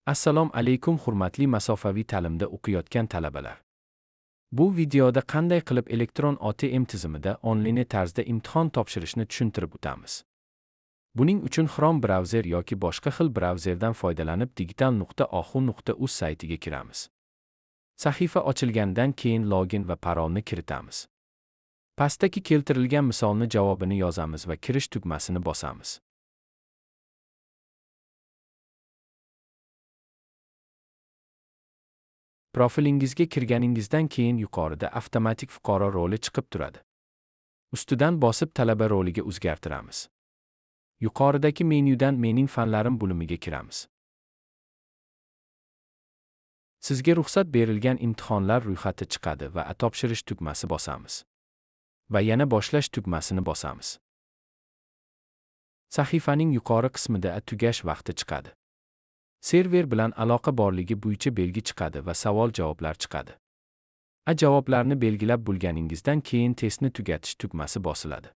Assalomu alaykum hurmatli masofaviy ta'limda o'qiyotgan talabalar. Bu videoda qanday qilib elektron OTM tizimida onlayn tarzda imtihon topshirishni tushuntirib o'tamiz. Buning uchun Chrome brauzer yoki boshqa xil brauzerdan foydalanib digital.ohu.uz saytiga kiramiz. Sahifa ochilgandan keyin login va parolni kiritamiz. Pastdagi keltirilgan misolni javobini yozamiz va kirish tugmasini bosamiz. Profilingizga kirganingizdan keyin yuqorida avtomatik fuqaro roli chiqib turadi. Ustidan bosib talaba roliga o'zgartiramiz. Yuqoridagi menyudan Mening fanlarim bo'limiga kiramiz. Sizga ruxsat berilgan imtihonlar ro'yxati chiqadi va topshirish tugmasi bosamiz. Va yana boshlash tugmasini bosamiz. Sahifaning yuqori qismida tugash vaqti chiqadi. Server bilan aloqa borligi bo'yicha belgi chiqadi va savol-javoblar chiqadi. Javoblarni belgilab bo'lganingizdan keyin testni tugatish tugmasi bosiladi.